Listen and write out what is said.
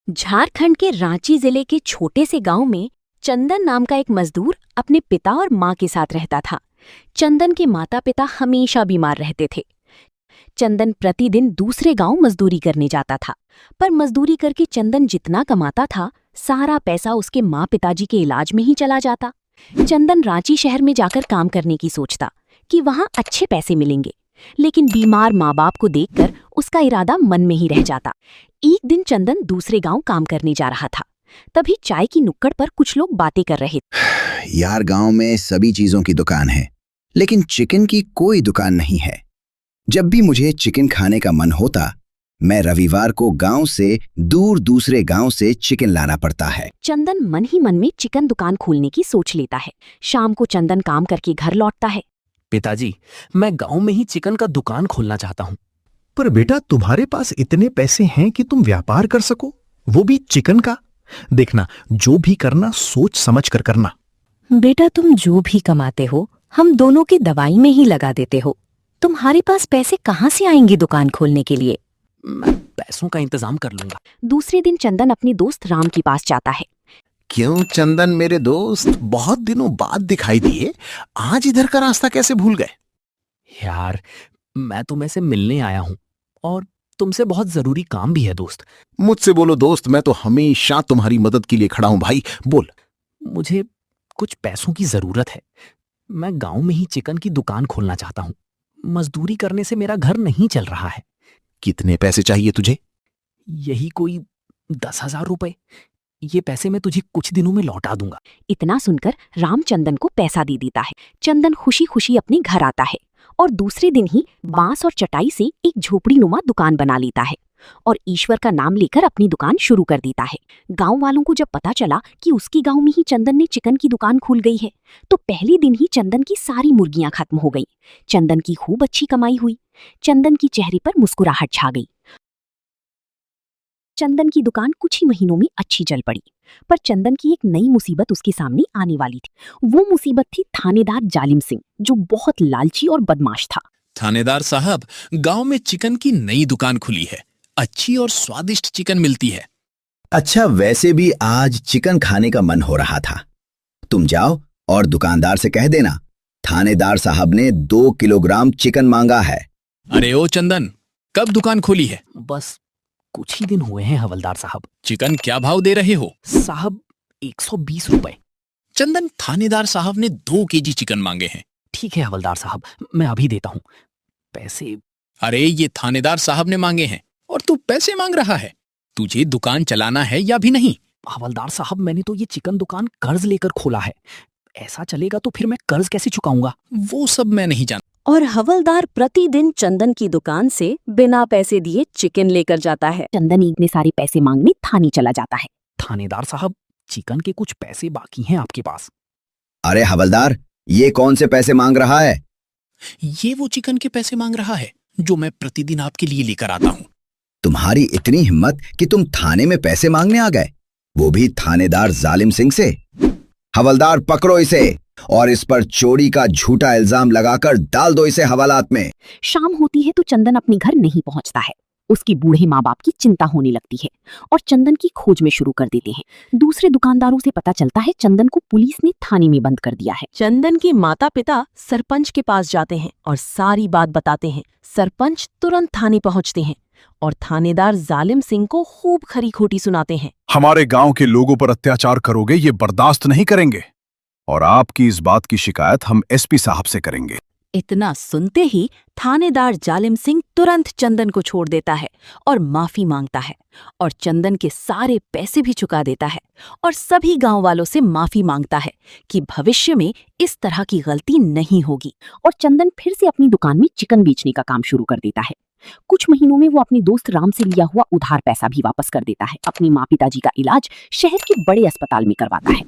झारखंड के रांची जिले के छोटे से गांव में चंदन नाम का एक मजदूर अपने पिता और मां के साथ रहता था। चंदन के माता पिता हमेशा बीमार रहते थे। चंदन प्रतिदिन दूसरे गांव मजदूरी करने जाता था, पर मजदूरी करके चंदन जितना कमाता था सारा पैसा उसके माँ पिताजी के इलाज में ही चला जाता। चंदन रांची शहर में जाकर काम करने की सोचता कि वहां अच्छे पैसे मिलेंगे, लेकिन बीमार माँ बाप को देखकर उसका इरादा मन में ही रह जाता। एक दिन चंदन दूसरे गांव काम करने जा रहा था। तभी चाय की नुक्कड़ पर कुछ लोग बातें कर रहे थे। यार, गांव में सभी चीजों की दुकान है, लेकिन चिकन की कोई दुकान नहीं है। जब भी मुझे चिकन खाने का मन होता, मैं रविवार को गांव से दूर दूसरे गांव से चिकन लाना पड़ता है। चंदन मन ही मन में चिकन दुकान खोलने की सोच लेता है। शाम को चंदन काम करके घर लौटता है। पिताजी, मैं गांव में ही चिकन का दुकान खोलना चाहता हूँ। पर बेटा, तुम्हारे पास इतने पैसे हैं कि तुम व्यापार कर सको, वो भी चिकन का। देखना, जो भी करना सोच समझ कर करना। बेटा, तुम जो भी कमाते हो हम दोनों की दवाई में ही लगा देते हो। तुम्हारे पास पैसे कहाँ से आएंगे दुकान खोलने के लिए? मैं पैसों का इंतजाम कर लूंगा। दूसरे दिन चंदन अपने दोस्त राम के पास जाता है। क्यों चंदन मेरे दोस्त, बहुत दिनों बाद दिखाई दिए, आज इधर का रास्ता कैसे भूल गए? यार, मैं तुम्हें से मिलने आया हूँ और तुमसे बहुत जरूरी काम भी है दोस्त। मुझसे बोलो दोस्त, मैं तो हमेशा तुम्हारी मदद के लिए खड़ा हूं भाई, बोल। मुझे कुछ पैसों की जरूरत है। मैं गांव में ही चिकन की दुकान खोलना चाहता हूँ। मजदूरी करने से मेरा घर नहीं चल रहा है। कितने पैसे चाहिए तुझे? यही कोई 10,000 रुपए। ये पैसे मैं तुझे कुछ दिनों में लौटा दूंगा। इतना सुनकर राम चंदन को पैसा दे देता है। चंदन खुशी खुशी अपने घर आता है और दूसरे दिन ही बांस और चटाई से एक झोपड़ी नुमा दुकान बना लेता है और ईश्वर का नाम लेकर अपनी दुकान शुरू कर देता है। गांव वालों को जब पता चला कि उसकी गांव में ही चंदन ने चिकन की दुकान खोल गई है, तो पहले दिन ही चंदन की सारी मुर्गियां खत्म हो गईं। चंदन की खूब अच्छी कमाई हुई। चंदन की चेहरे पर मुस्कुराहट छा गई। चंदन की दुकान कुछ ही महीनों में अच्छी चल पड़ी, पर चंदन की एक नई मुसीबत उसके सामने आने वाली थी। वो मुसीबत थी थानेदार जालिम सिंह, जो बहुत लालची और बदमाश था। थानेदार साहब, गांव में चिकन की नई दुकान खुली है। अच्छी और स्वादिष्ट चिकन मिलती है। अच्छा, वैसे भी आज चिकन खाने का मन हो रहा था। तुम जाओ और दुकानदार से कह देना, थानेदार साहब ने 2 किलोग्राम चिकन मांगा है। अरे ओ चंदन, कब दुकान खोली है? बस कुछ ही दिन हुए हैं हवलदार साहब। चिकन क्या भाव दे रहे हो? साहब, 120 रुपए। चंदन, थानेदार साहब ने 2 केजी चिकन मांगे हैं। ठीक है हवलदार साहब, मैं अभी देता हूँ पैसे। अरे, ये थानेदार साहब ने मांगे हैं और तू पैसे मांग रहा है। तुझे दुकान चलाना है या भी नहीं? हवलदार साहब, मैंने तो ये चिकन दुकान कर्ज लेकर खोला है। ऐसा चलेगा तो फिर मैं कर्ज कैसे चुकाऊंगा? वो सब मैं नहीं जानता। और हवलदार प्रतिदिन चंदन की दुकान से बिना पैसे दिए चिकन लेकर जाता है। चंदन इतने सारे पैसे मांगने थाने चला जाता है। थानेदार साहब, चिकन के कुछ पैसे बाकी हैं आपके पास। अरे हवलदार, ये कौन से पैसे मांग रहा है? ये वो चिकन के पैसे मांग रहा है जो मैं प्रतिदिन आपके लिए लेकर आता हूँ। तुम्हारी इतनी हिम्मत कि तुम थाने में पैसे मांगने आ गए, वो भी थानेदार जालिम सिंह से। हवलदार, पकड़ो इसे और इस पर चोरी का झूठा इल्जाम लगाकर डाल दो इसे हवालात में। शाम होती है तो चंदन अपने घर नहीं पहुंचता है। उसके बूढ़े माँ बाप की चिंता होने लगती है और चंदन की खोज में शुरू कर देते हैं। दूसरे दुकानदारों से पता चलता है चंदन को पुलिस ने थाने में बंद कर दिया है। चंदन के माता पिता सरपंच के पास जाते हैं और सारी बात बताते हैं। सरपंच तुरंत थाने पहुंचते हैं और थानेदार जालिम सिंह को खूब खरी खोटी सुनाते हैं। हमारे गांव के लोगों पर अत्याचार करोगे, ये बर्दाश्त नहीं करेंगे और आपकी इस बात की शिकायत हम एसपी साहब से करेंगे। इतना सुनते ही थानेदार जालिम सिंह तुरंत चंदन को छोड़ देता है और माफी मांगता है और चंदन के सारे पैसे भी चुका देता है और सभी गांव वालों से माफी मांगता है कि भविष्य में इस तरह की गलती नहीं होगी। और चंदन फिर से अपनी दुकान में चिकन बेचने का काम शुरू कर देता है। कुछ महीनों में वो अपने दोस्त राम से लिया हुआ उधार पैसा भी वापस कर देता है। अपनी माँ पिताजी का इलाज शहर के बड़े अस्पताल में करवाता है।